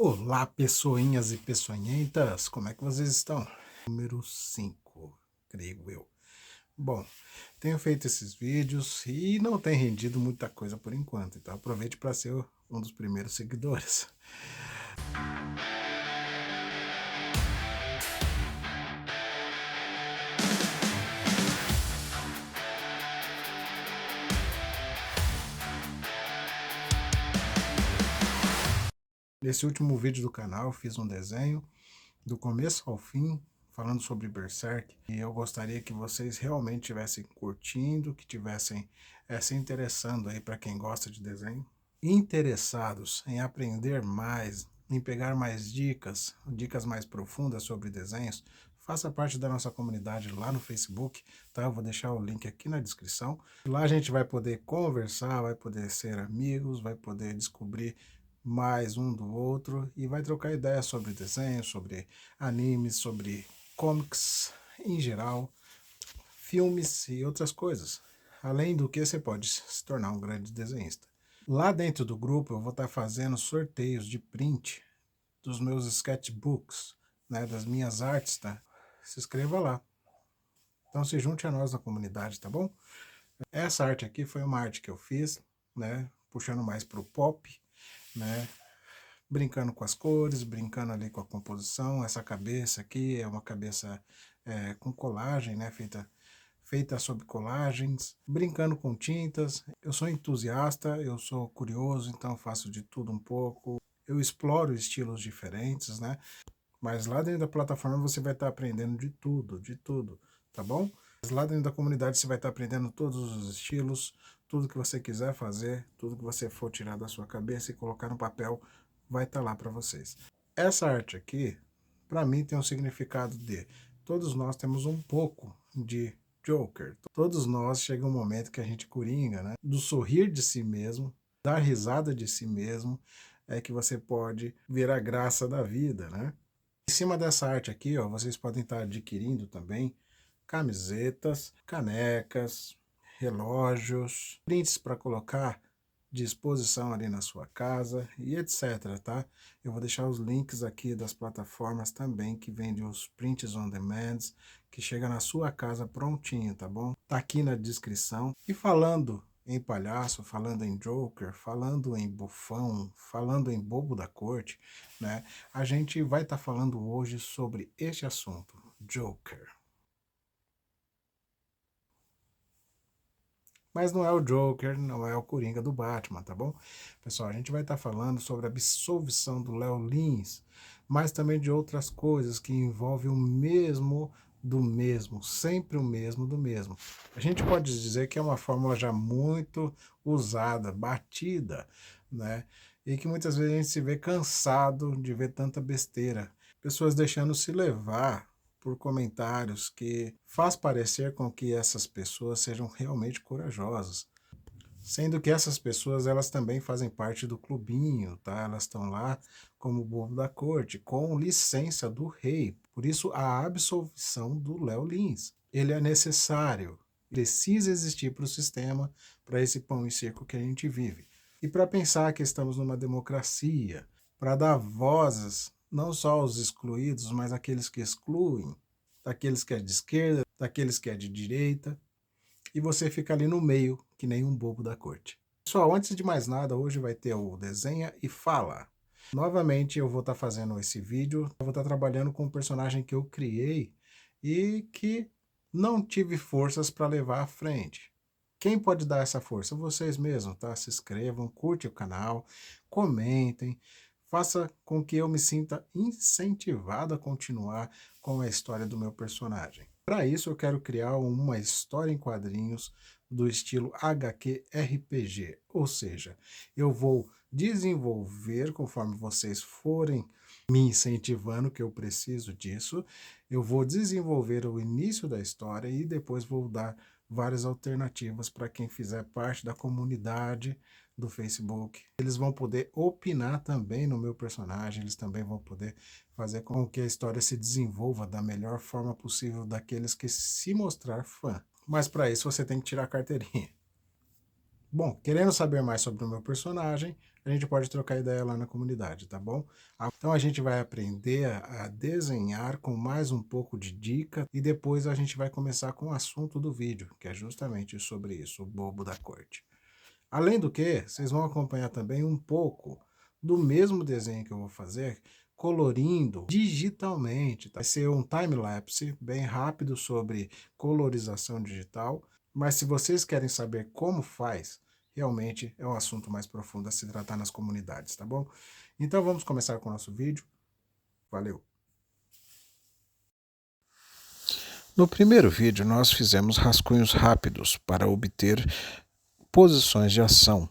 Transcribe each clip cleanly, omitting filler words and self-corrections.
Olá, pessoinhas e peçonhentas, como é que vocês estão? Número 5, creio eu. Bom, tenho feito esses vídeos e não tem rendido muita coisa por enquanto, então aproveite para ser um dos primeiros seguidores. Nesse último vídeo do canal eu fiz um desenho do começo ao fim, falando sobre Berserk, e eu gostaria que vocês realmente estivessem curtindo, que estivessem se interessando aí para quem gosta de desenho, interessados em aprender mais, em pegar mais dicas, dicas mais profundas sobre desenhos. Faça parte da nossa comunidade lá no Facebook, tá? Eu vou deixar o link aqui na descrição. Lá a gente vai poder conversar, vai poder ser amigos, vai poder descobrir mais um do outro e vai trocar ideias sobre desenho, sobre animes, sobre comics em geral, filmes e outras coisas. Além do que, você pode se tornar um grande desenhista. Lá dentro do grupo eu vou estar fazendo sorteios de print dos meus sketchbooks, né, das minhas artes, tá? Se inscreva lá. Então se junte a nós na comunidade, tá bom? Essa arte aqui foi uma arte que eu fiz, né, puxando mais para o pop, né, brincando com as cores, brincando ali com a composição. Essa cabeça aqui é uma cabeça com colagem, né, feita sob colagens, brincando com tintas. Eu sou entusiasta, eu sou curioso, então faço de tudo um pouco. Eu exploro estilos diferentes, né? Mas lá dentro da plataforma você vai estar aprendendo de tudo, tá bom? Mas lá dentro da comunidade você vai estar aprendendo todos os estilos, tudo que você quiser fazer, tudo que você for tirar da sua cabeça e colocar no papel, vai estar lá para vocês. Essa arte aqui, para mim, tem um significado de todos nós temos um pouco de Joker. Todos nós chega um momento que a gente coringa, né? Do sorrir de si mesmo, dar risada de si mesmo, é que você pode ver a graça da vida, né? Em cima dessa arte aqui, ó, vocês podem estar adquirindo também camisetas, canecas, relógios, prints para colocar de exposição ali na sua casa e etc, tá? Eu vou deixar os links aqui das plataformas também que vendem os prints on demand, que chega na sua casa prontinho, tá bom? Tá aqui na descrição. E falando em palhaço, falando em Joker, falando em bufão, falando em bobo da corte, né? A gente vai estar falando hoje sobre este assunto, Joker. Mas não é o Joker, não é o Coringa do Batman, tá bom? Pessoal, a gente vai estar falando sobre a absolvição do Léo Lins, mas também de outras coisas que envolvem o mesmo do mesmo, sempre o mesmo do mesmo. A gente pode dizer que é uma fórmula já muito usada, batida, né? E que muitas vezes a gente se vê cansado de ver tanta besteira. Pessoas deixando se levar por comentários que faz parecer com que essas pessoas sejam realmente corajosas. Sendo que essas pessoas, elas também fazem parte do clubinho, tá? Elas estão lá como bobo da corte, com licença do rei. Por isso, a absolvição do Léo Lins. Ele é necessário, precisa existir para o sistema, para esse pão e circo que a gente vive. E para pensar que estamos numa democracia, para dar vozes não só aos excluídos, mas àqueles que excluem, daqueles que é de esquerda, daqueles que é de direita, e você fica ali no meio, que nem um bobo da corte. Pessoal, antes de mais nada, hoje vai ter o Desenha e Fala. Novamente eu vou estar fazendo esse vídeo, eu vou estar trabalhando com um personagem que eu criei e que não tive forças para levar à frente. Quem pode dar essa força? Vocês mesmos, tá? Se inscrevam, curte o canal, comentem, faça com que eu me sinta incentivado a continuar com a história do meu personagem. Para isso eu quero criar uma história em quadrinhos do estilo HQ RPG, ou seja, eu vou desenvolver conforme vocês forem me incentivando, que eu preciso disso, eu vou desenvolver o início da história e depois vou dar várias alternativas para quem fizer parte da comunidade do Facebook. Eles vão poder opinar também no meu personagem, eles também vão poder fazer com que a história se desenvolva da melhor forma possível daqueles que se mostrar fã. Mas para isso você tem que tirar a carteirinha. Bom, querendo saber mais sobre o meu personagem, a gente pode trocar ideia lá na comunidade, tá bom? Então a gente vai aprender a desenhar com mais um pouco de dica e depois a gente vai começar com o assunto do vídeo, que é justamente sobre isso, o bobo da corte. Além do que, vocês vão acompanhar também um pouco do mesmo desenho que eu vou fazer, colorindo digitalmente. Vai ser um time-lapse bem rápido sobre colorização digital, mas se vocês querem saber como faz, realmente é um assunto mais profundo a se tratar nas comunidades, tá bom? Então vamos começar com o nosso vídeo. Valeu! No primeiro vídeo, nós fizemos rascunhos rápidos para obter posições de ação.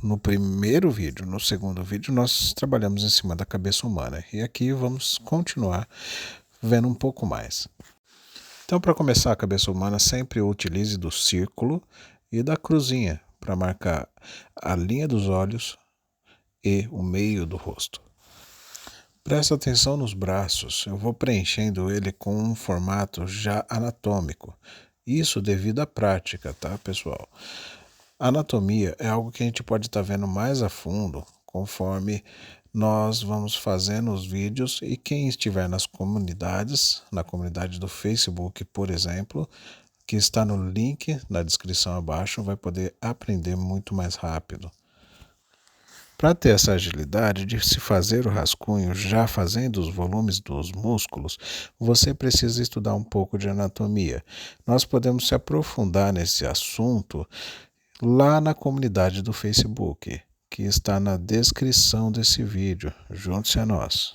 No primeiro vídeo, no segundo vídeo, nós trabalhamos em cima da cabeça humana. E aqui vamos continuar vendo um pouco mais. Então, para começar a cabeça humana, sempre utilize do círculo e da cruzinha para marcar a linha dos olhos e o meio do rosto. Presta atenção nos braços, eu vou preenchendo ele com um formato já anatômico. Isso devido à prática, tá, pessoal? Anatomia é algo que a gente pode estar vendo mais a fundo conforme nós vamos fazendo os vídeos e quem estiver nas comunidades, na comunidade do Facebook, por exemplo, que está no link na descrição abaixo, vai poder aprender muito mais rápido. Para ter essa agilidade de se fazer o rascunho já fazendo os volumes dos músculos, você precisa estudar um pouco de anatomia. Nós podemos se aprofundar nesse assunto lá na comunidade do Facebook, que está na descrição desse vídeo. Junte-se a nós.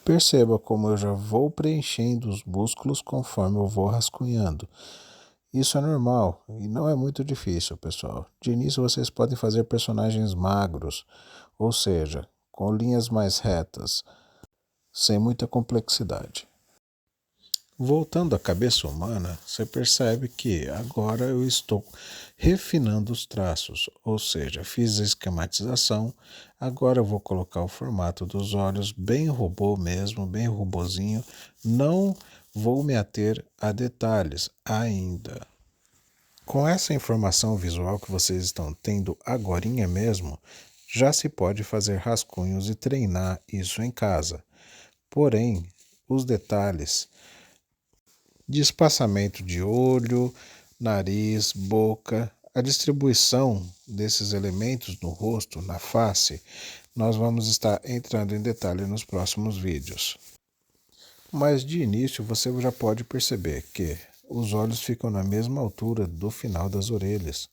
Perceba como eu já vou preenchendo os músculos conforme eu vou rascunhando. Isso é normal e não é muito difícil, pessoal. De início vocês podem fazer personagens magros, ou seja, com linhas mais retas, sem muita complexidade. Voltando à cabeça humana, você percebe que agora eu estou refinando os traços, ou seja, fiz a esquematização, agora eu vou colocar o formato dos olhos bem robô mesmo, bem robozinho, não vou me ater a detalhes ainda. Com essa informação visual que vocês estão tendo agorinha mesmo, já se pode fazer rascunhos e treinar isso em casa. Porém, os detalhes de espaçamento de olho, nariz, boca, a distribuição desses elementos no rosto, na face, nós vamos estar entrando em detalhe nos próximos vídeos. Mas de início você já pode perceber que os olhos ficam na mesma altura do final das orelhas.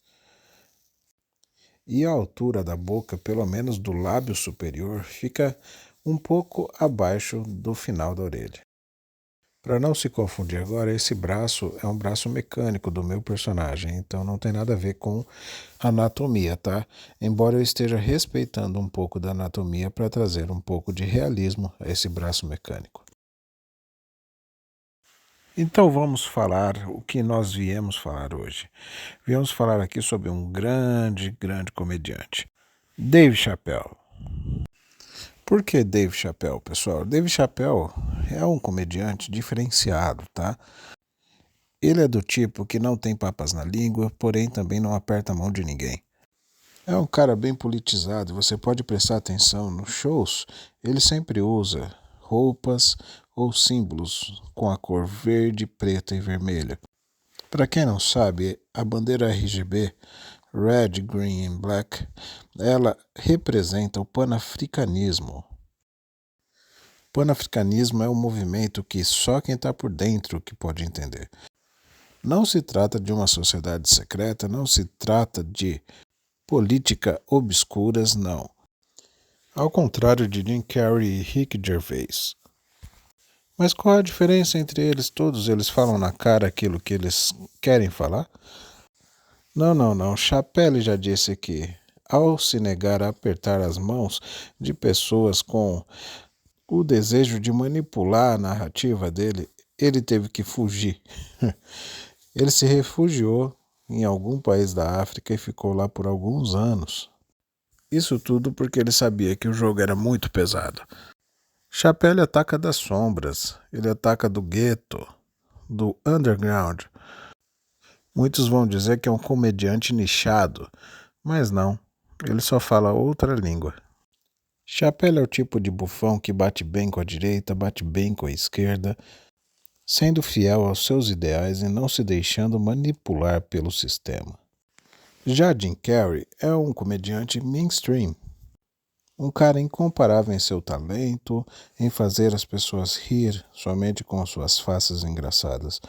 E a altura da boca, pelo menos do lábio superior, fica um pouco abaixo do final da orelha. Para não se confundir agora, esse braço é um braço mecânico do meu personagem, então não tem nada a ver com anatomia, tá? Embora eu esteja respeitando um pouco da anatomia para trazer um pouco de realismo a esse braço mecânico. Então vamos falar o que nós viemos falar hoje. Viemos falar aqui sobre um grande comediante, Dave Chappelle. Por que Dave Chappelle, pessoal? Dave Chappelle é um comediante diferenciado, tá? Ele é do tipo que não tem papas na língua, porém também não aperta a mão de ninguém. É um cara bem politizado, você pode prestar atenção nos shows, ele sempre usa roupas ou símbolos com a cor verde, preta e vermelha. Para quem não sabe, a bandeira RGB, Red, Green and Black, ela representa o panafricanismo. Panafricanismo é um movimento que só quem está por dentro que pode entender. Não se trata de uma sociedade secreta, não se trata de política obscuras, não. Ao contrário de Jim Carrey e Ricky Gervais. Mas qual a diferença entre eles? Todos eles falam na cara aquilo que eles querem falar? Não. Chappelle já disse que, ao se negar a apertar as mãos de pessoas com o desejo de manipular a narrativa dele, ele teve que fugir. Ele se refugiou em algum país da África e ficou lá por alguns anos. Isso tudo porque ele sabia que o jogo era muito pesado. Chappelle ataca das sombras, ele ataca do gueto, do underground. Muitos vão dizer que é um comediante nichado, mas não, ele só fala outra língua. Chappelle é o tipo de bufão que bate bem com a direita, bate bem com a esquerda, sendo fiel aos seus ideais e não se deixando manipular pelo sistema. Já Jim Carrey é um comediante mainstream, um cara incomparável em seu talento, em fazer as pessoas rir somente com suas faces engraçadas.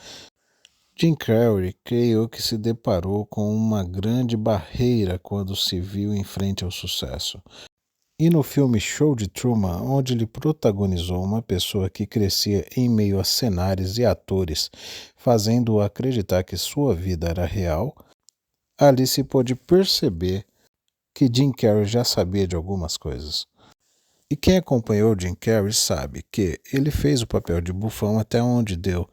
Jim Carrey creio que se deparou com uma grande barreira quando se viu em frente ao sucesso. E no filme Show de Truman, onde ele protagonizou uma pessoa que crescia em meio a cenários e atores, fazendo-o acreditar que sua vida era real, ali se pôde perceber que Jim Carrey já sabia de algumas coisas. E quem acompanhou Jim Carrey sabe que ele fez o papel de bufão até onde deu,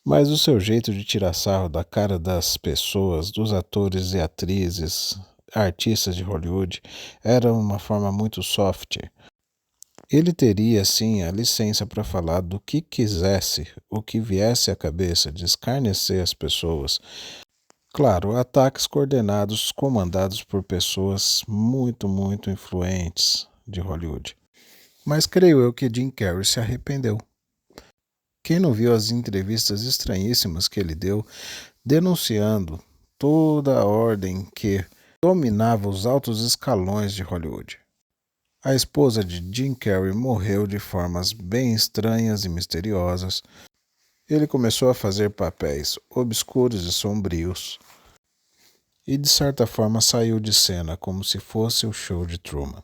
mas o seu jeito de tirar sarro da cara das pessoas, dos atores e atrizes, artistas de Hollywood, era uma forma muito soft. Ele teria, sim, a licença para falar do que quisesse, o que viesse à cabeça, de escarnecer as pessoas. Claro, ataques coordenados, comandados por pessoas muito influentes de Hollywood. Mas creio eu que Jim Carrey se arrependeu. Quem não viu as entrevistas estranhíssimas que ele deu, denunciando toda a ordem que dominava os altos escalões de Hollywood? A esposa de Jim Carrey morreu de formas bem estranhas e misteriosas. Ele começou a fazer papéis obscuros e sombrios. E de certa forma saiu de cena como se fosse o Show de Truman.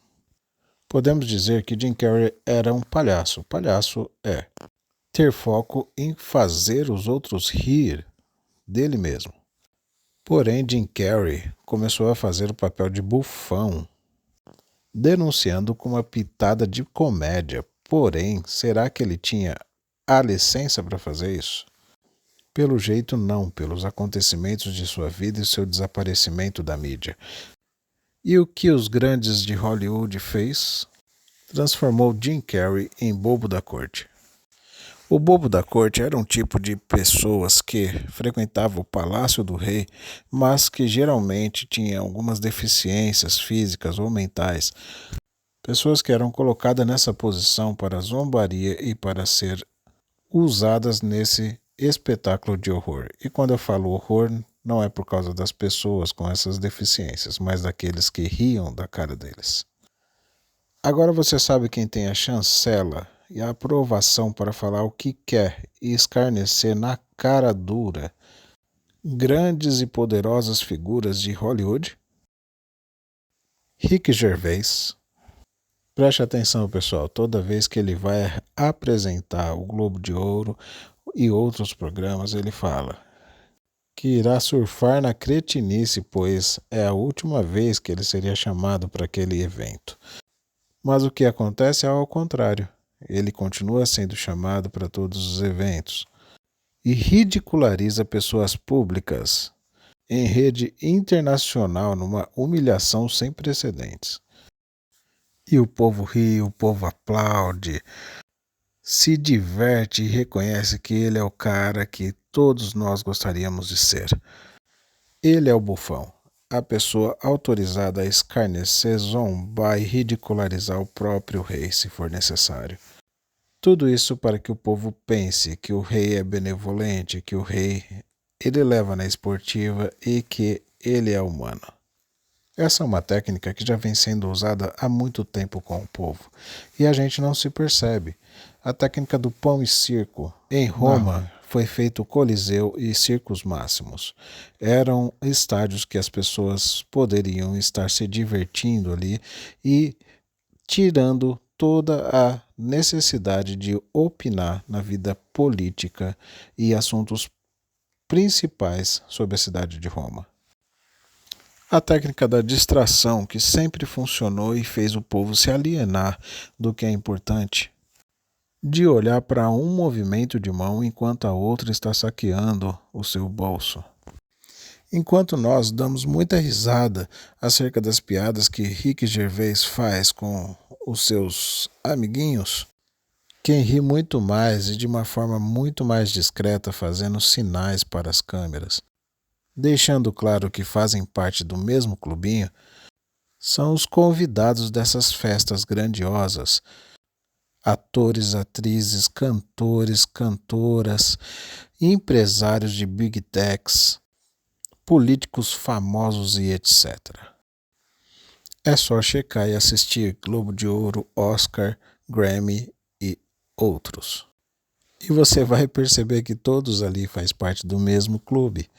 Podemos dizer que Jim Carrey era um palhaço. Palhaço é ter foco em fazer os outros rir dele mesmo. Porém, Jim Carrey começou a fazer o papel de bufão, denunciando com uma pitada de comédia. Porém, será que ele tinha a licença para fazer isso? Pelo jeito não, pelos acontecimentos de sua vida e seu desaparecimento da mídia. E o que os grandes de Hollywood fez? Transformou Jim Carrey em bobo da corte. O bobo da corte era um tipo de pessoas que frequentavam o palácio do rei, mas que geralmente tinham algumas deficiências físicas ou mentais. Pessoas que eram colocadas nessa posição para zombaria e para ser usadas nesse espetáculo de horror. E quando eu falo horror, não é por causa das pessoas com essas deficiências, mas daqueles que riam da cara deles. Agora você sabe quem tem a chancela e a aprovação para falar o que quer e escarnecer na cara dura grandes e poderosas figuras de Hollywood? Rick Gervais. Preste atenção, pessoal, toda vez que ele vai apresentar o Globo de Ouro e outros programas, ele fala que irá surfar na cretinice, pois é a última vez que ele seria chamado para aquele evento. Mas o que acontece é ao contrário. Ele continua sendo chamado para todos os eventos e ridiculariza pessoas públicas em rede internacional numa humilhação sem precedentes. E o povo ri, o povo aplaude, se diverte e reconhece que ele é o cara que todos nós gostaríamos de ser. Ele é o bufão, a pessoa autorizada a escarnecer, zombar e ridicularizar o próprio rei, se for necessário. Tudo isso para que o povo pense que o rei é benevolente, que o rei ele leva na esportiva e que ele é humano. Essa é uma técnica que já vem sendo usada há muito tempo com o povo e a gente não se percebe. A técnica do pão e circo. Em Roma foi feito o Coliseu e Circos Máximos. Eram estádios que as pessoas poderiam estar se divertindo ali e tirando toda a necessidade de opinar na vida política e assuntos principais sobre a cidade de Roma. A técnica da distração, que sempre funcionou e fez o povo se alienar do que é importante, de olhar para um movimento de mão enquanto a outra está saqueando o seu bolso. Enquanto nós damos muita risada acerca das piadas que Rick Gervais faz com os seus amiguinhos, quem ri muito mais e de uma forma muito mais discreta fazendo sinais para as câmeras deixando claro que fazem parte do mesmo clubinho, são os convidados dessas festas grandiosas. Atores, atrizes, cantores, cantoras, empresários de big techs, políticos famosos e etc. É só checar e assistir Globo de Ouro, Oscar, Grammy e outros. E você vai perceber que todos ali fazem parte do mesmo clube.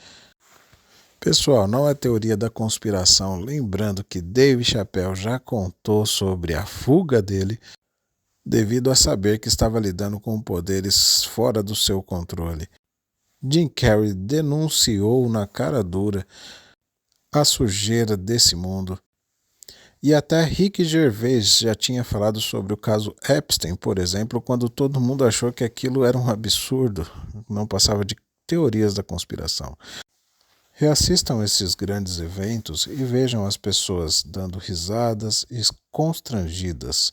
Pessoal, não é teoria da conspiração, lembrando que Dave Chappelle já contou sobre a fuga dele devido a saber que estava lidando com poderes fora do seu controle. Jim Carrey denunciou na cara dura a sujeira desse mundo. E até Rick Gervais já tinha falado sobre o caso Epstein, por exemplo, quando todo mundo achou que aquilo era um absurdo, não passava de teorias da conspiração. Reassistam esses grandes eventos e vejam as pessoas dando risadas e constrangidas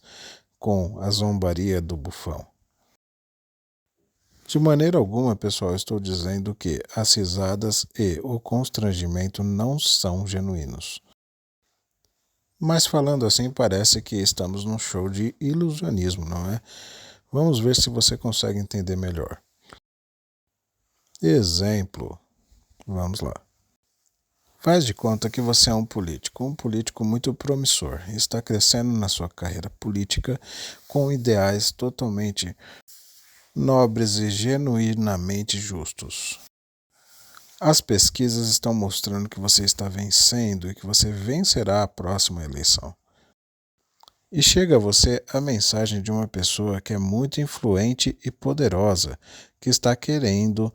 com a zombaria do bufão. De maneira alguma, pessoal, estou dizendo que as risadas e o constrangimento não são genuínos. Mas falando assim, parece que estamos num show de ilusionismo, não é? Vamos ver se você consegue entender melhor. Exemplo. Vamos lá. Faz de conta que você é um político muito promissor. Está crescendo na sua carreira política com ideais totalmente nobres e genuinamente justos. As pesquisas estão mostrando que você está vencendo e que você vencerá a próxima eleição. E chega a você a mensagem de uma pessoa que é muito influente e poderosa, que está querendo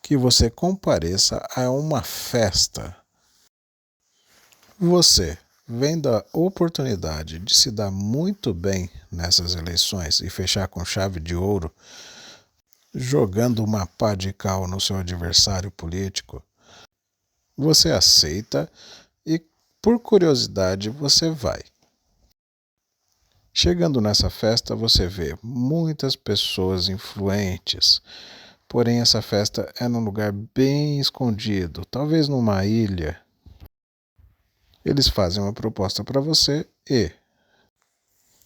que você compareça a uma festa. Você, vendo a oportunidade de se dar muito bem nessas eleições e fechar com chave de ouro, jogando uma pá de cal no seu adversário político, você aceita e, por curiosidade, você vai. Chegando nessa festa, você vê muitas pessoas influentes, porém essa festa é num lugar bem escondido, talvez numa ilha. Eles fazem uma proposta para você e,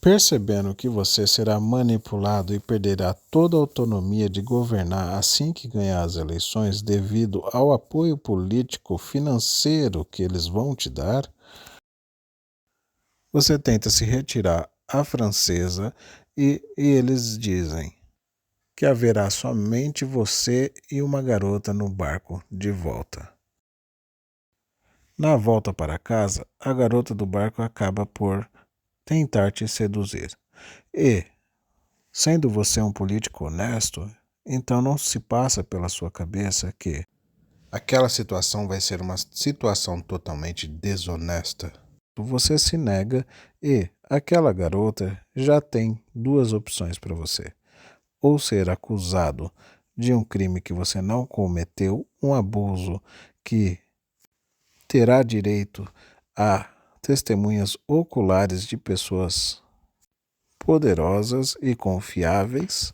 percebendo que você será manipulado e perderá toda a autonomia de governar assim que ganhar as eleições devido ao apoio político financeiro que eles vão te dar, você tenta se retirar à francesa e eles dizem que haverá somente você e uma garota no barco de volta. Na volta para casa, a garota do barco acaba por tentar te seduzir. E, sendo você um político honesto, então não se passa pela sua cabeça que aquela situação vai ser uma situação totalmente desonesta. Você se nega e aquela garota já tem duas opções para você. Ou ser acusado de um crime que você não cometeu, um abuso que terá direito a testemunhas oculares de pessoas poderosas e confiáveis,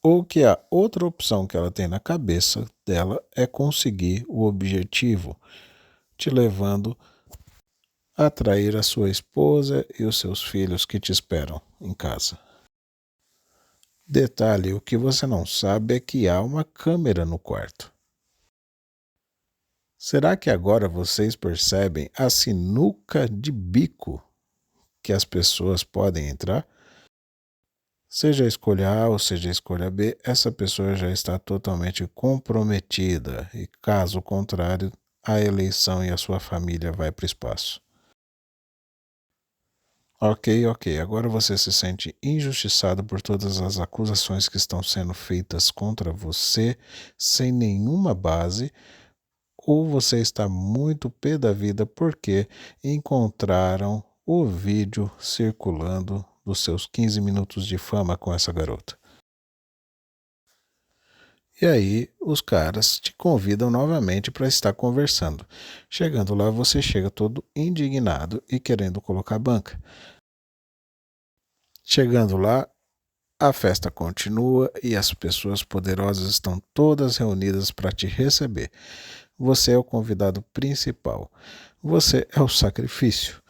ou que a outra opção que ela tem na cabeça dela é conseguir o objetivo, te levando a trair a sua esposa e os seus filhos que te esperam em casa. Detalhe, o que você não sabe é que há uma câmera no quarto. Será que agora vocês percebem a sinuca de bico que as pessoas podem entrar? Seja a escolha A ou seja a escolha B, essa pessoa já está totalmente comprometida e, caso contrário, a eleição e a sua família vai para o espaço. Ok. Agora você se sente injustiçado por todas as acusações que estão sendo feitas contra você sem nenhuma base, ou você está muito pé da vida porque encontraram o vídeo circulando dos seus 15 minutos de fama com essa garota. E aí os caras te convidam novamente para estar conversando. Chegando lá, você chega todo indignado e querendo colocar banca. Chegando lá, A festa continua e as pessoas poderosas estão todas reunidas para te receber. Você é o convidado principal. Você é o sacrifício.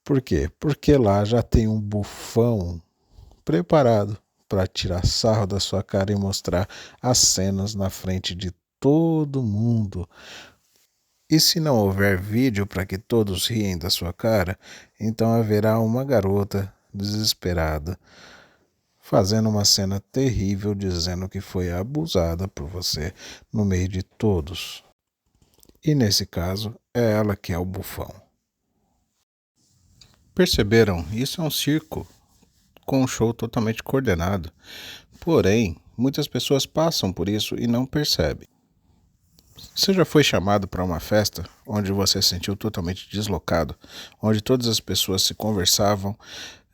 Por quê? Porque lá já tem um bufão preparado para tirar sarro da sua cara e mostrar as cenas na frente de todo mundo. E se não houver vídeo para que todos riem da sua cara, então haverá uma garota desesperada fazendo uma cena terrível dizendo que foi abusada por você no meio de todos. E nesse caso, é ela que é o bufão. Perceberam? Isso é um circo com um show totalmente coordenado. Porém, muitas pessoas passam por isso e não percebem. Você já foi chamado para uma festa onde você se sentiu totalmente deslocado, onde todas as pessoas se conversavam,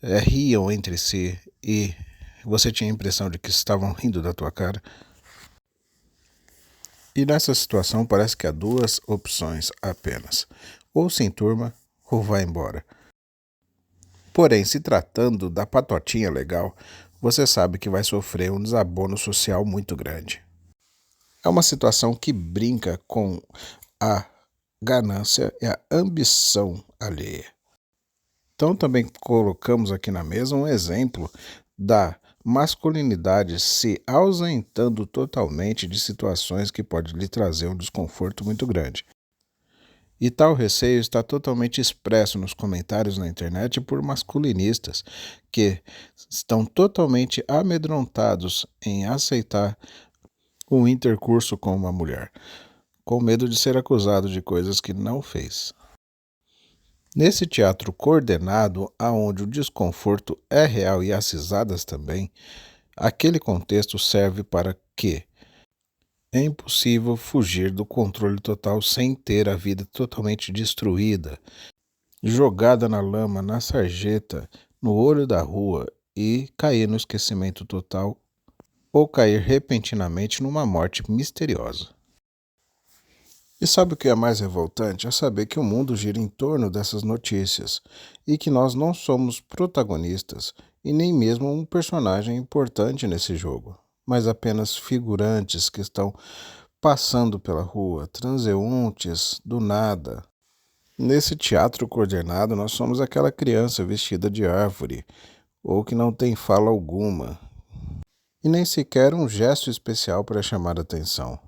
riam entre si e você tinha a impressão de que estavam rindo da tua cara? E nessa situação parece que há duas opções apenas: ou se enturma ou vai embora. Porém, se tratando da patotinha legal, você sabe que vai sofrer um desabono social muito grande. É uma situação que brinca com a ganância e a ambição alheia. Então também colocamos aqui na mesa um exemplo da masculinidade se ausentando totalmente de situações que pode lhe trazer um desconforto muito grande. E tal receio está totalmente expresso nos comentários na internet por masculinistas que estão totalmente amedrontados em aceitar um intercurso com uma mulher, com medo de ser acusado de coisas que não fez. Nesse teatro coordenado, aonde o desconforto é real e as risadas também, aquele contexto serve para que é impossível fugir do controle total sem ter a vida totalmente destruída, jogada na lama, na sarjeta, no olho da rua e cair no esquecimento total ou cair repentinamente numa morte misteriosa. E sabe o que é mais revoltante? É saber que o mundo gira em torno dessas notícias e que nós não somos protagonistas e nem mesmo um personagem importante nesse jogo, mas apenas figurantes que estão passando pela rua, transeuntes do nada. Nesse teatro coordenado, nós somos aquela criança vestida de árvore ou que não tem fala alguma e nem sequer um gesto especial para chamar a atenção.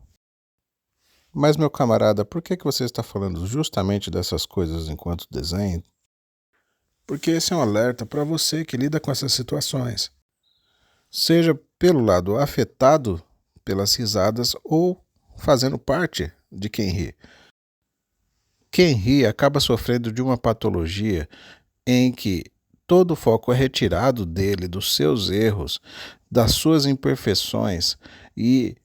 Mas, meu camarada, por que você está falando justamente dessas coisas enquanto desenha? Porque esse é um alerta para você que lida com essas situações. Seja pelo lado afetado pelas risadas ou fazendo parte de quem ri. Quem ri acaba sofrendo de uma patologia em que todo o foco é retirado dele, dos seus erros, das suas imperfeições e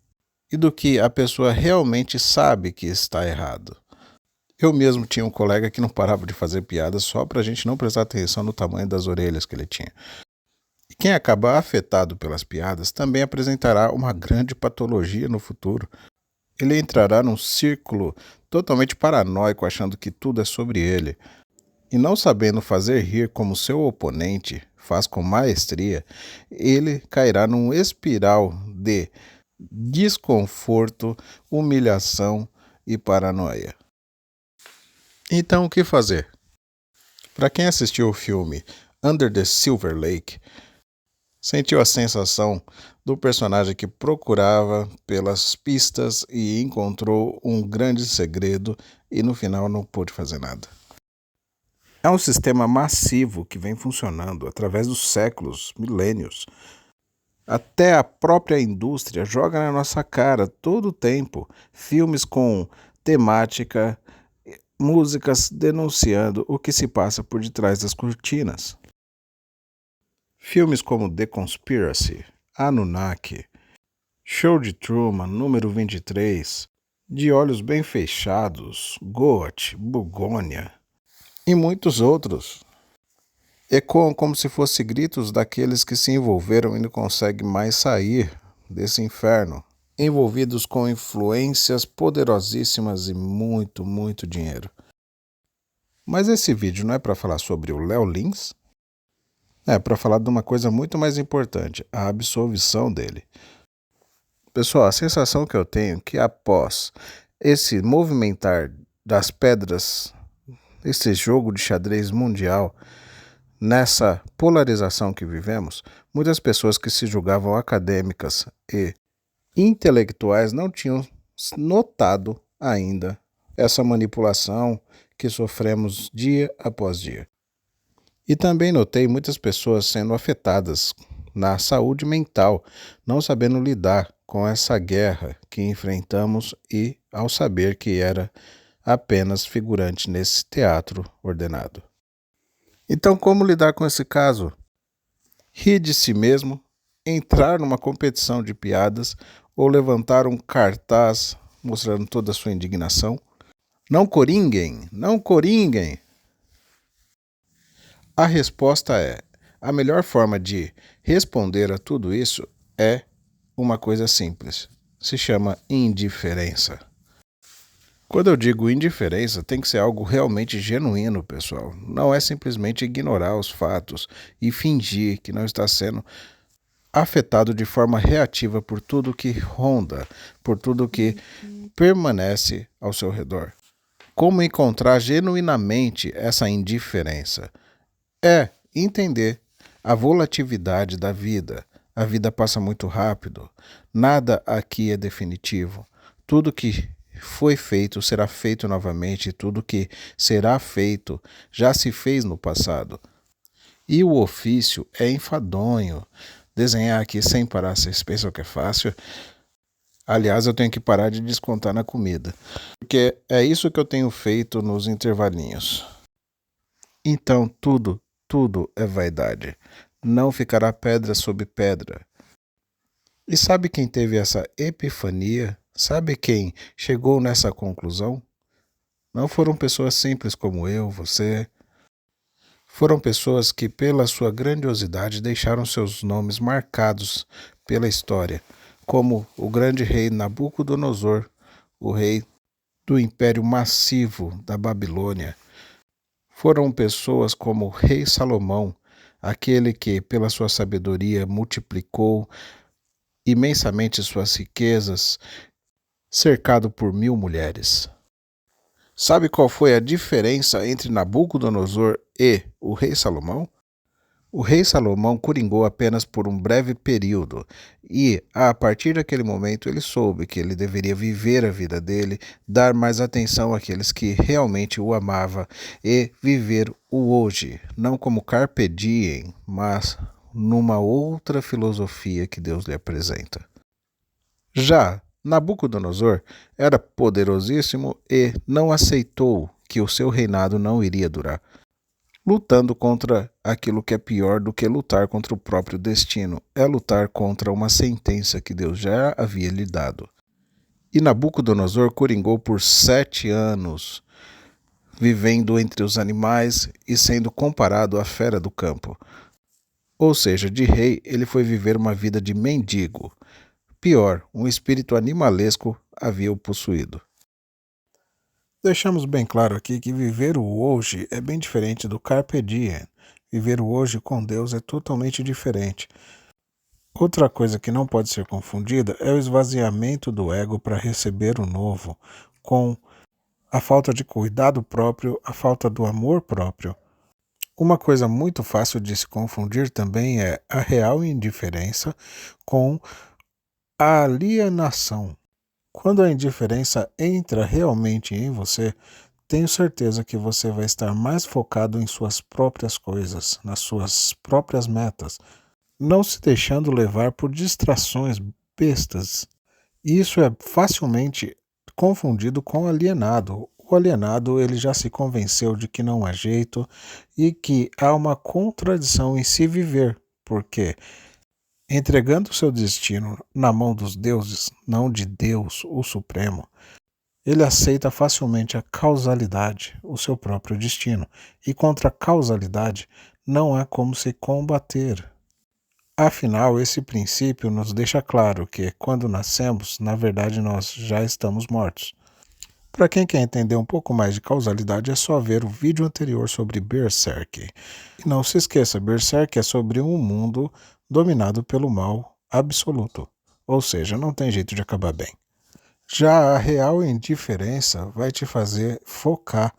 do que a pessoa realmente sabe que está errado. Eu mesmo tinha um colega que não parava de fazer piadas só para a gente não prestar atenção no tamanho das orelhas que ele tinha. E quem acaba afetado pelas piadas também apresentará uma grande patologia no futuro. Ele entrará num círculo totalmente paranoico, achando que tudo é sobre ele. E não sabendo fazer rir como seu oponente faz com maestria, ele cairá num espiral de desconforto, humilhação e paranoia. Então, o que fazer? Para quem assistiu o filme Under the Silver Lake, sentiu a sensação do personagem que procurava pelas pistas e encontrou um grande segredo e no final não pôde fazer nada. É um sistema massivo que vem funcionando através dos séculos, milênios. Até a própria indústria joga na nossa cara todo o tempo filmes com temática, músicas denunciando o que se passa por detrás das cortinas. Filmes como The Conspiracy, Anunnaki, Show de Truman, número 23, De Olhos Bem Fechados, Goat, Bugônia e muitos outros. Ecoam como se fossem gritos daqueles que se envolveram e não conseguem mais sair desse inferno, envolvidos com influências poderosíssimas e muito, muito dinheiro. Mas esse vídeo não é para falar sobre o Léo Lins? Para falar de uma coisa muito mais importante, a absolvição dele. Pessoal, a sensação que eu tenho é que após esse movimentar das pedras, esse jogo de xadrez mundial, nessa polarização que vivemos, muitas pessoas que se julgavam acadêmicas e intelectuais não tinham notado ainda essa manipulação que sofremos dia após dia. E também notei muitas pessoas sendo afetadas na saúde mental, não sabendo lidar com essa guerra que enfrentamos e ao saber que era apenas figurante nesse teatro ordenado. Então, como lidar com esse caso? Rir de si mesmo, entrar numa competição de piadas ou levantar um cartaz mostrando toda a sua indignação? Não coringuem, não coringuem! A resposta é: a melhor forma de responder a tudo isso é uma coisa simples. Se chama indiferença. Quando eu digo indiferença, tem que ser algo realmente genuíno, pessoal. Não é simplesmente ignorar os fatos e fingir que não está sendo afetado de forma reativa por tudo que ronda, por tudo que permanece ao seu redor. Como encontrar genuinamente essa indiferença? É entender a volatilidade da vida. A vida passa muito rápido. Nada aqui é definitivo. Tudo que foi feito será feito novamente. Tudo que será feito já se fez no passado. E o ofício é enfadonho. Desenhar aqui sem parar, vocês pensam que é fácil? Aliás, eu tenho que parar de descontar na comida. Porque é isso que eu tenho feito nos intervalinhos. Então, tudo é vaidade. Não ficará pedra sobre pedra. E sabe quem teve essa epifania? Sabe quem chegou nessa conclusão? Não foram pessoas simples como eu, você. Foram pessoas que, pela sua grandiosidade, deixaram seus nomes marcados pela história, como o grande rei Nabucodonosor, o rei do império massivo da Babilônia. Foram pessoas como o rei Salomão, aquele que, pela sua sabedoria, multiplicou imensamente suas riquezas, cercado por 1000 mulheres. Sabe qual foi a diferença entre Nabucodonosor e o rei Salomão? O rei Salomão coringou apenas por um breve período e, a partir daquele momento, ele soube que ele deveria viver a vida dele, dar mais atenção àqueles que realmente o amavam e viver o hoje, não como carpe diem, mas numa outra filosofia que Deus lhe apresenta. Já Nabucodonosor era poderosíssimo e não aceitou que o seu reinado não iria durar, lutando contra aquilo que é pior do que lutar contra o próprio destino, é lutar contra uma sentença que Deus já havia lhe dado. E Nabucodonosor coringou por 7 anos, vivendo entre os animais e sendo comparado à fera do campo. Ou seja, de rei ele foi viver uma vida de mendigo. Pior, um espírito animalesco havia o possuído. Deixamos bem claro aqui que viver o hoje é bem diferente do carpe diem. Viver o hoje com Deus é totalmente diferente. Outra coisa que não pode ser confundida é o esvaziamento do ego para receber o novo, com a falta de cuidado próprio, a falta do amor próprio. Uma coisa muito fácil de se confundir também é a real indiferença com a alienação. Quando a indiferença entra realmente em você, tenho certeza que você vai estar mais focado em suas próprias coisas, nas suas próprias metas, não se deixando levar por distrações bestas. Isso é facilmente confundido com alienado. O alienado ele já se convenceu de que não há jeito e que há uma contradição em se viver, porque entregando seu destino na mão dos deuses, não de Deus, o Supremo, ele aceita facilmente a causalidade, o seu próprio destino, e contra a causalidade não há como se combater. Afinal, esse princípio nos deixa claro que, quando nascemos, na verdade nós já estamos mortos. Para quem quer entender um pouco mais de causalidade, é só ver o vídeo anterior sobre Berserk. E não se esqueça, Berserk é sobre um mundo dominado pelo mal absoluto, ou seja, não tem jeito de acabar bem. Já a real indiferença vai te fazer focar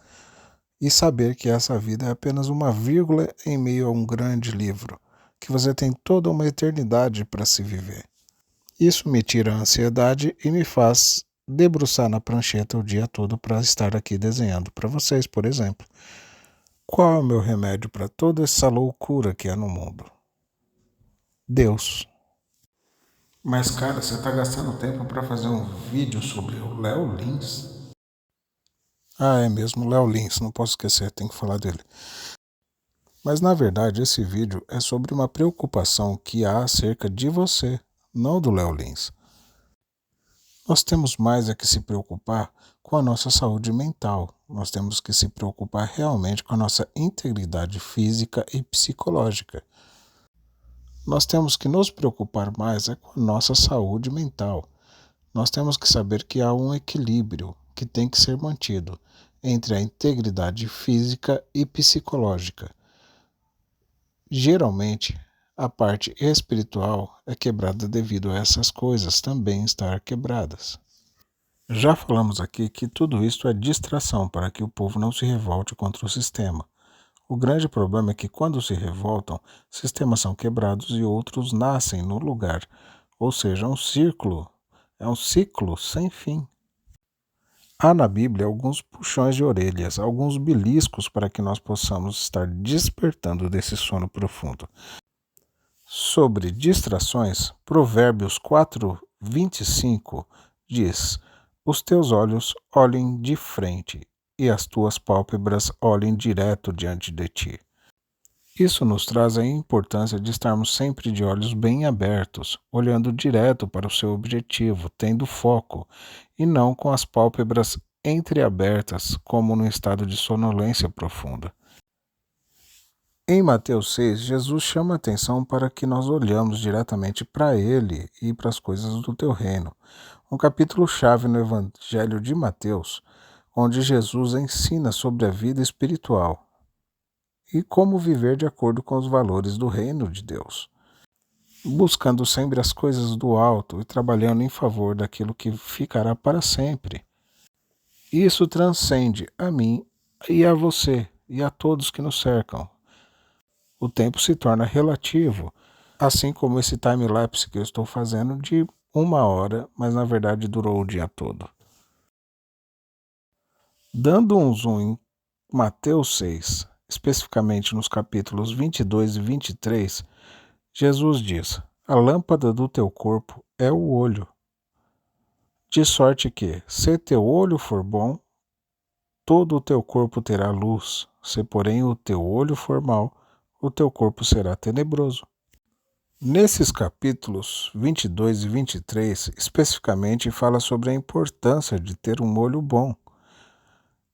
e saber que essa vida é apenas uma vírgula em meio a um grande livro, que você tem toda uma eternidade para se viver. Isso me tira a ansiedade e me faz debruçar na prancheta o dia todo para estar aqui desenhando para vocês, por exemplo. Qual é o meu remédio para toda essa loucura que há no mundo? Deus. Mas cara, você está gastando tempo para fazer um vídeo sobre o Léo Lins? Ah, é mesmo, Léo Lins, não posso esquecer, tenho que falar dele. Mas na verdade esse vídeo é sobre uma preocupação que há acerca de você, não do Léo Lins. Nós temos mais a que se preocupar com a nossa saúde mental. Nós temos que se preocupar realmente com a nossa integridade física e psicológica. Nós temos que nos preocupar mais com a nossa saúde mental. Nós temos que saber que há um equilíbrio que tem que ser mantido entre a integridade física e psicológica. Geralmente, a parte espiritual é quebrada devido a essas coisas também estar quebradas. Já falamos aqui que tudo isso é distração para que o povo não se revolte contra o sistema. O grande problema é que quando se revoltam, sistemas são quebrados e outros nascem no lugar. Ou seja, é um ciclo sem fim. Há na Bíblia alguns puxões de orelhas, alguns beliscos para que nós possamos estar despertando desse sono profundo. Sobre distrações, Provérbios 4:25 diz: os teus olhos olhem de frente e as tuas pálpebras olhem direto diante de ti. Isso nos traz a importância de estarmos sempre de olhos bem abertos, olhando direto para o seu objetivo, tendo foco, e não com as pálpebras entreabertas, como no estado de sonolência profunda. Em Mateus 6, Jesus chama a atenção para que nós olhamos diretamente para Ele e para as coisas do teu reino. Um capítulo-chave no Evangelho de Mateus, onde Jesus ensina sobre a vida espiritual e como viver de acordo com os valores do reino de Deus, buscando sempre as coisas do alto e trabalhando em favor daquilo que ficará para sempre. Isso transcende a mim e a você e a todos que nos cercam. O tempo se torna relativo, assim como esse time-lapse que eu estou fazendo de 1 hora, mas na verdade durou o dia todo. Dando um zoom em Mateus 6, especificamente nos capítulos 22 e 23, Jesus diz: a lâmpada do teu corpo é o olho. De sorte que, se teu olho for bom, todo o teu corpo terá luz. Se, porém, o teu olho for mau, o teu corpo será tenebroso. Nesses capítulos 22 e 23, especificamente fala sobre a importância de ter um olho bom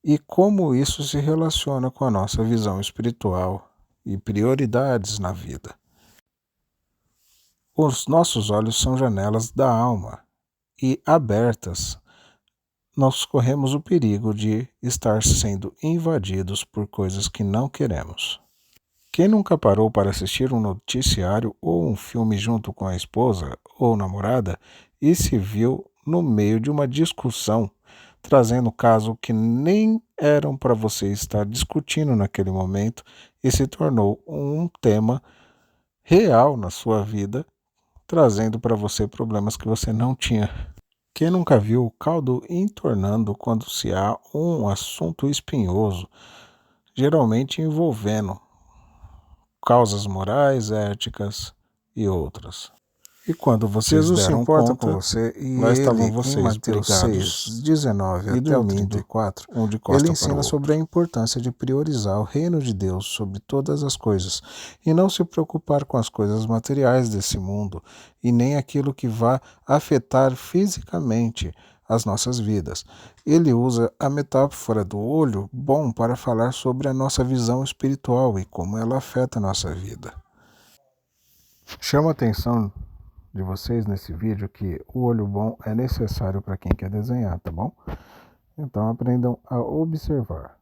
e como isso se relaciona com a nossa visão espiritual e prioridades na vida. Os nossos olhos são janelas da alma e, abertas, nós corremos o perigo de estar sendo invadidos por coisas que não queremos. Quem nunca parou para assistir um noticiário ou um filme junto com a esposa ou namorada e se viu no meio de uma discussão, trazendo caso que nem eram para você estar discutindo naquele momento e se tornou um tema real na sua vida, trazendo para você problemas que você não tinha? Quem nunca viu o caldo entornando quando se há um assunto espinhoso, geralmente envolvendo causas morais, éticas e outras? E quando vocês Jesus deram se importa conta, com você e lá estavam vocês em Mateus 6, 19 e até o 34, onde ele ensina sobre a importância de priorizar o reino de Deus sobre todas as coisas e não se preocupar com as coisas materiais desse mundo e nem aquilo que vá afetar fisicamente as nossas vidas. Ele usa a metáfora do olho bom para falar sobre a nossa visão espiritual e como ela afeta a nossa vida. Chama a atenção de vocês nesse vídeo que o olho bom é necessário para quem quer desenhar, tá bom? Então aprendam a observar.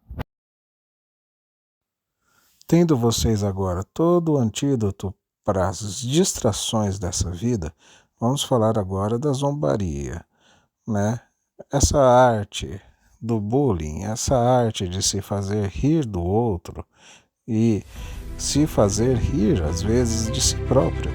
Tendo vocês agora todo o antídoto para as distrações dessa vida, vamos falar agora da zombaria, né? Essa arte do bullying, essa arte de se fazer rir do outro e se fazer rir, às vezes, de si próprio.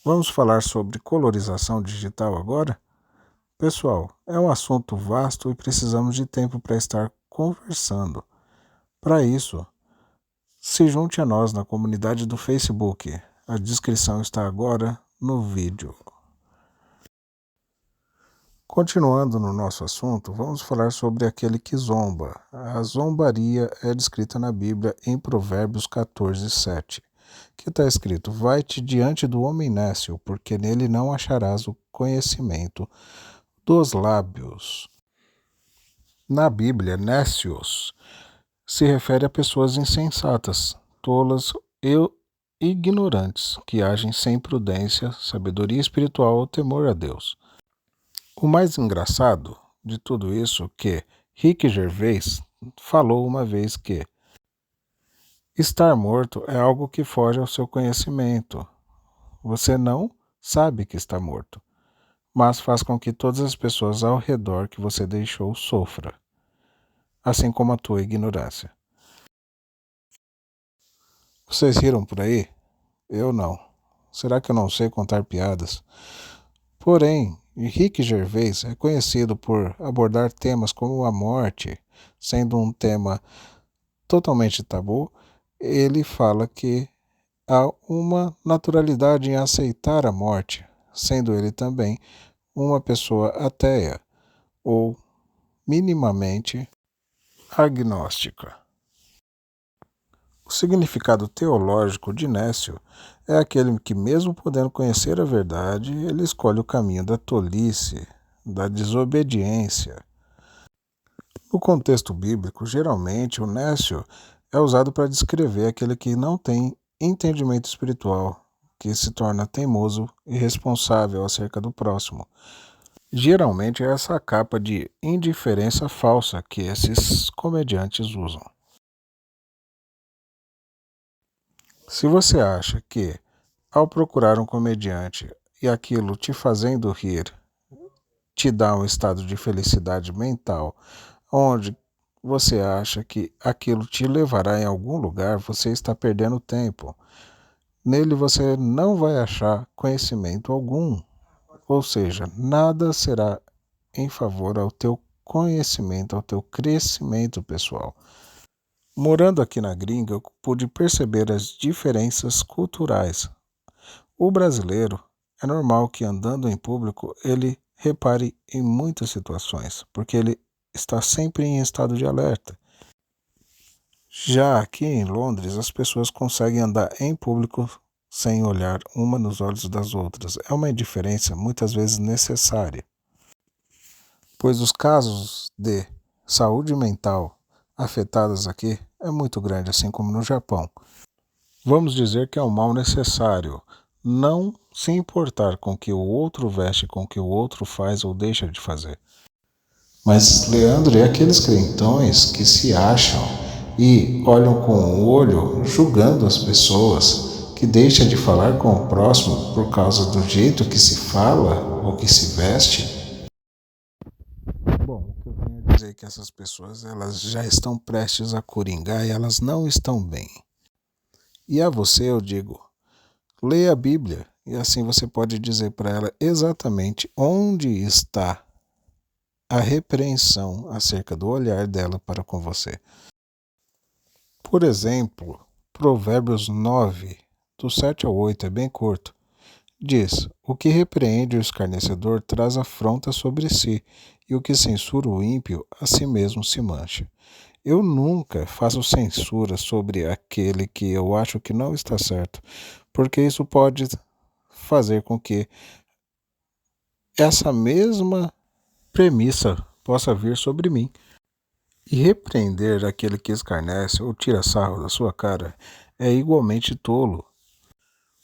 Vamos falar sobre colorização digital agora? Pessoal, é um assunto vasto e precisamos de tempo para estar conversando. Para isso, se junte a nós na comunidade do Facebook. A descrição está agora no vídeo. Continuando no nosso assunto, vamos falar sobre aquele que zomba. A zombaria é descrita na Bíblia em Provérbios 14:7, que está escrito: vai-te diante do homem nécio, porque nele não acharás o conhecimento dos lábios. Na Bíblia, nécios se refere a pessoas insensatas, tolas e ignorantes, que agem sem prudência, sabedoria espiritual ou temor a Deus. O mais engraçado de tudo isso é que Rick Gervais falou uma vez que estar morto é algo que foge ao seu conhecimento. Você não sabe que está morto, mas faz com que todas as pessoas ao redor que você deixou sofram, assim como a tua ignorância. Vocês riram por aí? Eu não. Será que eu não sei contar piadas? Porém, Rick Gervais é conhecido por abordar temas como a morte, sendo um tema totalmente tabu. Ele fala que há uma naturalidade em aceitar a morte, sendo ele também uma pessoa ateia ou minimamente agnóstica. O significado teológico de nécio é aquele que, mesmo podendo conhecer a verdade, ele escolhe o caminho da tolice, da desobediência. No contexto bíblico, geralmente o nécio é usado para descrever aquele que não tem entendimento espiritual, que se torna teimoso e irresponsável acerca do próximo. Geralmente é essa capa de indiferença falsa que esses comediantes usam. Se você acha que, ao procurar um comediante e aquilo te fazendo rir, te dá um estado de felicidade mental, onde você acha que aquilo te levará em algum lugar, você está perdendo tempo. Nele você não vai achar conhecimento algum, ou seja, nada será em favor ao teu conhecimento, ao teu crescimento pessoal. Morando aqui na gringa, eu pude perceber as diferenças culturais. O brasileiro, é normal que andando em público ele repare em muitas situações, porque ele está sempre em estado de alerta. Já aqui em Londres, as pessoas conseguem andar em público sem olhar uma nos olhos das outras. É uma indiferença muitas vezes necessária, pois os casos de saúde mental afetados aqui é muito grande, assim como no Japão. Vamos dizer que é um mal necessário. Não se importar com o que o outro veste, com o que o outro faz ou deixa de fazer. Mas, Leandro, e aqueles crentões que se acham e olham com o olho julgando as pessoas, que deixam de falar com o próximo por causa do jeito que se fala ou que se veste? Bom, o que eu tenho a dizer é que essas pessoas elas já estão prestes a coringar e elas não estão bem. E a você eu digo, leia a Bíblia e assim você pode dizer para ela exatamente onde está a repreensão acerca do olhar dela para com você. Por exemplo, Provérbios 9, do 7 ao 8, é bem curto. Diz: O que repreende o escarnecedor traz afronta sobre si, e o que censura o ímpio, a si mesmo se mancha. Eu nunca faço censura sobre aquele que eu acho que não está certo, porque isso pode fazer com que essa mesma premissa possa vir sobre mim. E repreender aquele que escarnece ou tira sarro da sua cara é igualmente tolo.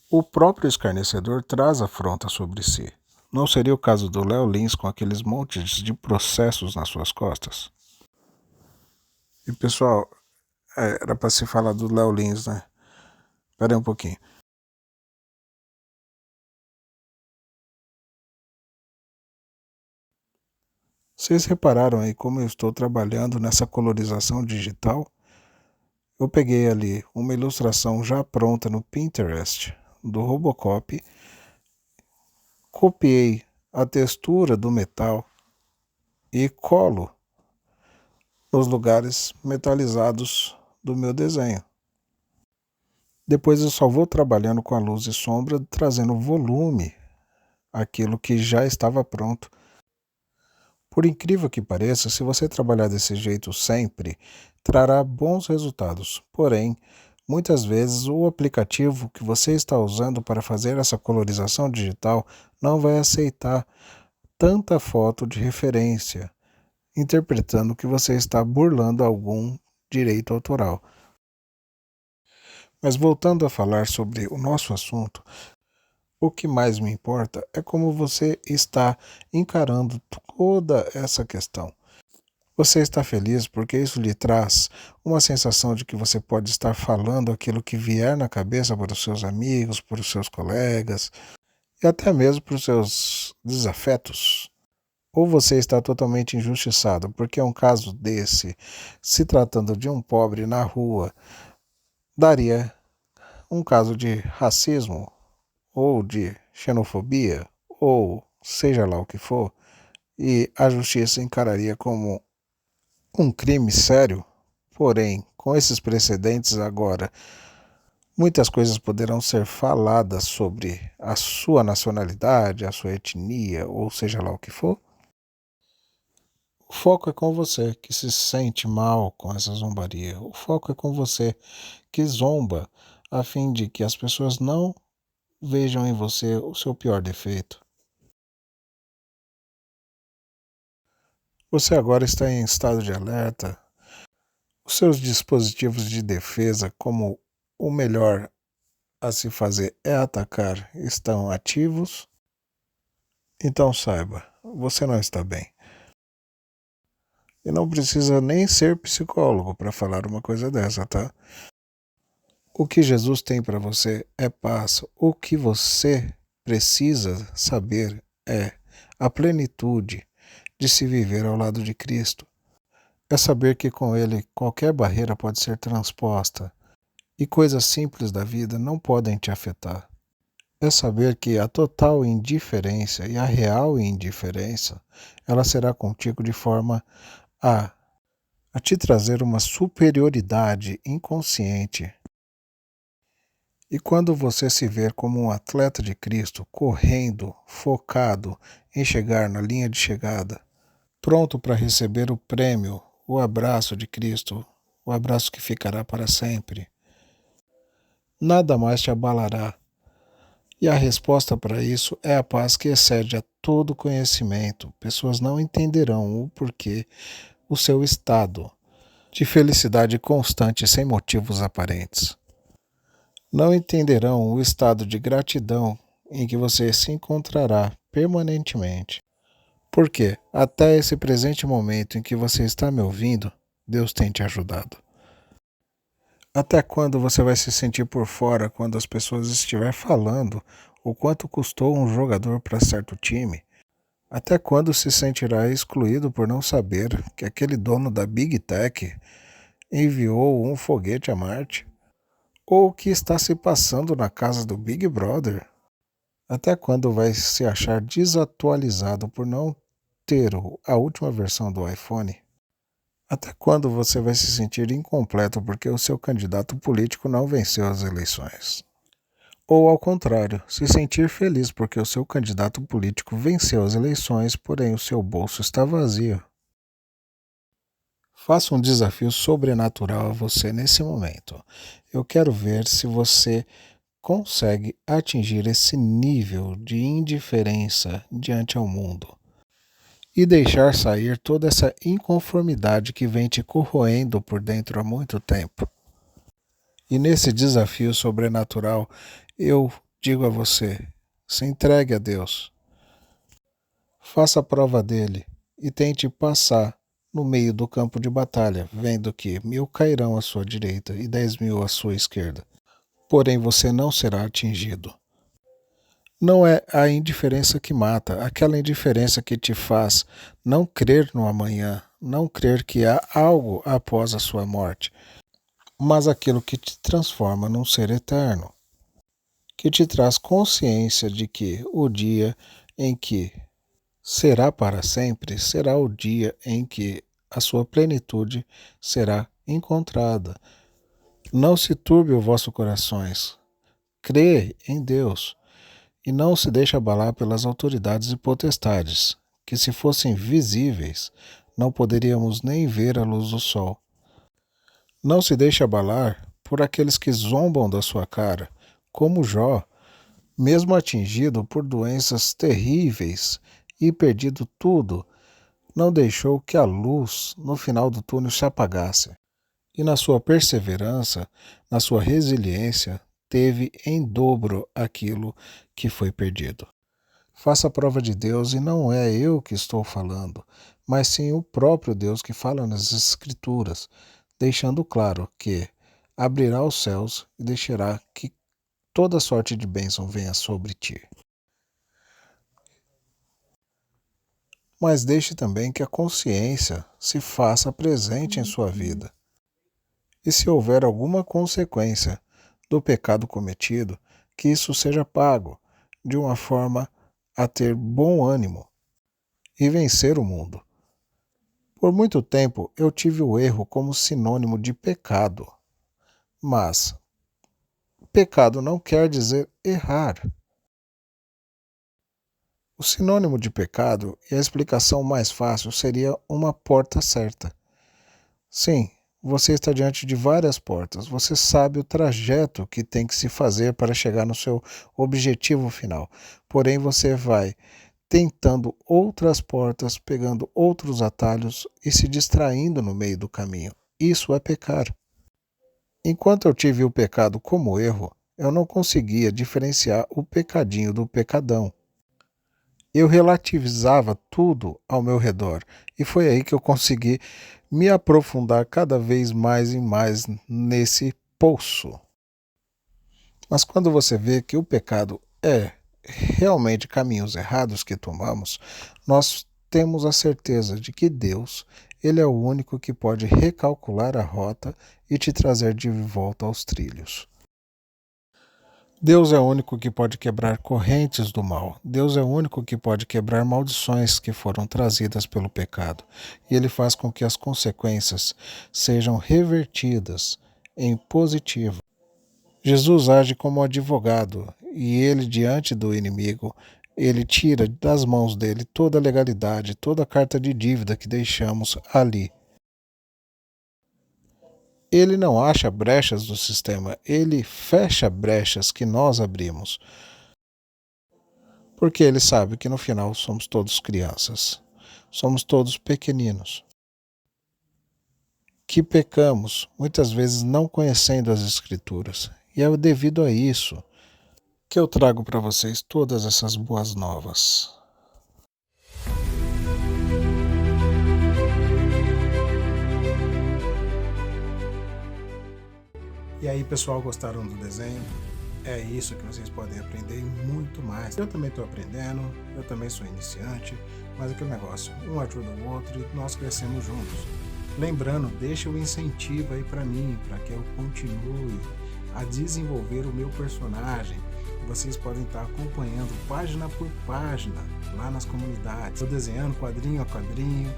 O próprio escarnecedor traz afronta sobre si. Não seria o caso do Léo Lins com aqueles montes de processos nas suas costas? E pessoal, era para se falar do Léo Lins, né? Espera aí um pouquinho. Vocês repararam aí como eu estou trabalhando nessa colorização digital? Eu peguei ali uma ilustração já pronta no Pinterest do Robocop, copiei a textura do metal e colo nos lugares metalizados do meu desenho. Depois eu só vou trabalhando com a luz e sombra, trazendo volume àquilo que já estava pronto. Por incrível que pareça, se você trabalhar desse jeito sempre, trará bons resultados. Porém, muitas vezes o aplicativo que você está usando para fazer essa colorização digital não vai aceitar tanta foto de referência, interpretando que você está burlando algum direito autoral. Mas voltando a falar sobre o nosso assunto, o que mais me importa é como você está encarando toda essa questão. Você está feliz porque isso lhe traz uma sensação de que você pode estar falando aquilo que vier na cabeça para os seus amigos, para os seus colegas e até mesmo para os seus desafetos? Ou você está totalmente injustiçado porque um caso desse, se tratando de um pobre na rua, daria um caso de racismo ou de xenofobia, ou seja lá o que for, e a justiça encararia como um crime sério. Porém, com esses precedentes agora, muitas coisas poderão ser faladas sobre a sua nacionalidade, a sua etnia, ou seja lá o que for. O foco é com você que se sente mal com essa zombaria. O foco é com você que zomba a fim de que as pessoas não vejam em você o seu pior defeito. Você agora está em estado de alerta. Os seus dispositivos de defesa, como o melhor a se fazer é atacar, estão ativos? Então saiba, você não está bem. E não precisa nem ser psicólogo para falar uma coisa dessa, tá? O que Jesus tem para você é paz. O que você precisa saber é a plenitude de se viver ao lado de Cristo. É saber que com Ele qualquer barreira pode ser transposta e coisas simples da vida não podem te afetar. É saber que a total indiferença e a real indiferença, ela será contigo de forma a, a te trazer uma superioridade inconsciente. E quando você se ver como um atleta de Cristo, correndo, focado em chegar na linha de chegada, pronto para receber o prêmio, o abraço de Cristo, o abraço que ficará para sempre, nada mais te abalará. E a resposta para isso é a paz que excede a todo conhecimento. Pessoas não entenderão o porquê, o seu estado de felicidade constante sem motivos aparentes. Não entenderão o estado de gratidão em que você se encontrará permanentemente. Porque até esse presente momento em que você está me ouvindo, Deus tem te ajudado. Até quando você vai se sentir por fora quando as pessoas estiver falando o quanto custou um jogador para certo time? Até quando se sentirá excluído por não saber que aquele dono da Big Tech enviou um foguete a Marte? Ou o que está se passando na casa do Big Brother? Até quando vai se achar desatualizado por não ter a última versão do iPhone? Até quando você vai se sentir incompleto porque o seu candidato político não venceu as eleições? Ou, ao contrário, se sentir feliz porque o seu candidato político venceu as eleições, porém o seu bolso está vazio? Faça um desafio sobrenatural a você nesse momento. Eu quero ver se você consegue atingir esse nível de indiferença diante ao mundo e deixar sair toda essa inconformidade que vem te corroendo por dentro há muito tempo. E nesse desafio sobrenatural, eu digo a você: se entregue a Deus, faça a prova dele e tente passar no meio do campo de batalha, vendo que 1000 cairão à sua direita e 10.000 à sua esquerda. Porém, você não será atingido. Não é a indiferença que mata, aquela indiferença que te faz não crer no amanhã, não crer que há algo após a sua morte, mas aquilo que te transforma num ser eterno, que te traz consciência de que o dia em que será para sempre será o dia em que a sua plenitude será encontrada. Não se turbe o vosso corações. Crê em Deus e não se deixe abalar pelas autoridades e potestades, que se fossem visíveis, não poderíamos nem ver a luz do sol. Não se deixe abalar por aqueles que zombam da sua cara, como Jó, mesmo atingido por doenças terríveis e perdido tudo, não deixou que a luz no final do túnel se apagasse. E na sua perseverança, na sua resiliência, teve em dobro aquilo que foi perdido. Faça a prova de Deus e não é eu que estou falando, mas sim o próprio Deus que fala nas Escrituras, deixando claro que abrirá os céus e deixará que toda sorte de bênção venha sobre ti. Mas deixe também que a consciência se faça presente em sua vida. E se houver alguma consequência do pecado cometido, que isso seja pago de uma forma a ter bom ânimo e vencer o mundo. Por muito tempo eu tive o erro como sinônimo de pecado, mas pecado não quer dizer errar. O sinônimo de pecado e a explicação mais fácil seria uma porta certa. Sim, você está diante de várias portas, você sabe o trajeto que tem que se fazer para chegar no seu objetivo final. Porém, você vai tentando outras portas, pegando outros atalhos e se distraindo no meio do caminho. Isso é pecar. Enquanto eu tive o pecado como erro, eu não conseguia diferenciar o pecadinho do pecadão. Eu relativizava tudo ao meu redor e foi aí que eu consegui me aprofundar cada vez mais e mais nesse poço. Mas quando você vê que o pecado é realmente caminhos errados que tomamos, nós temos a certeza de que Deus, Ele é o único que pode recalcular a rota e te trazer de volta aos trilhos. Deus é o único que pode quebrar correntes do mal. Deus é o único que pode quebrar maldições que foram trazidas pelo pecado. E Ele faz com que as consequências sejam revertidas em positivo. Jesus age como advogado e Ele, diante do inimigo, Ele tira das mãos dele toda a legalidade, toda a carta de dívida que deixamos ali. Ele não acha brechas no sistema, ele fecha brechas que nós abrimos. Porque ele sabe que no final somos todos crianças, somos todos pequeninos. Que pecamos, muitas vezes não conhecendo as Escrituras. E é devido a isso que eu trago para vocês todas essas boas novas. E aí, pessoal, gostaram do desenho? É isso que vocês podem aprender e muito mais. Eu também estou aprendendo, eu também sou iniciante, mas aquele negócio, um ajuda o outro e nós crescemos juntos. Lembrando, deixa o incentivo aí para mim, para que eu continue a desenvolver o meu personagem. Vocês podem estar acompanhando página por página lá nas comunidades. Estou desenhando quadrinho a quadrinho,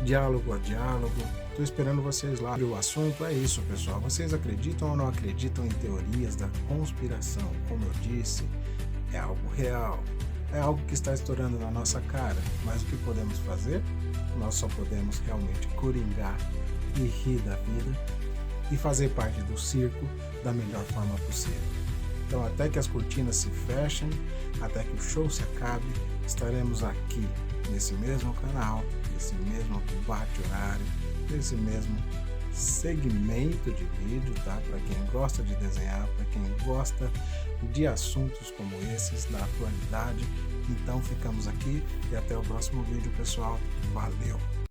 diálogo a diálogo. Estou esperando vocês lá. O assunto é isso, pessoal. Vocês acreditam ou não acreditam em teorias da conspiração? Como eu disse, é algo real. É algo que está estourando na nossa cara. Mas o que podemos fazer? Nós só podemos realmente coringar e rir da vida e fazer parte do circo da melhor forma possível. Então, até que as cortinas se fechem, até que o show se acabe, estaremos aqui nesse mesmo canal, nesse mesmo bate-horário, nesse mesmo segmento de vídeo, tá? Para quem gosta de desenhar, para quem gosta de assuntos como esses da atualidade. Então ficamos aqui e até o próximo vídeo, pessoal. Valeu!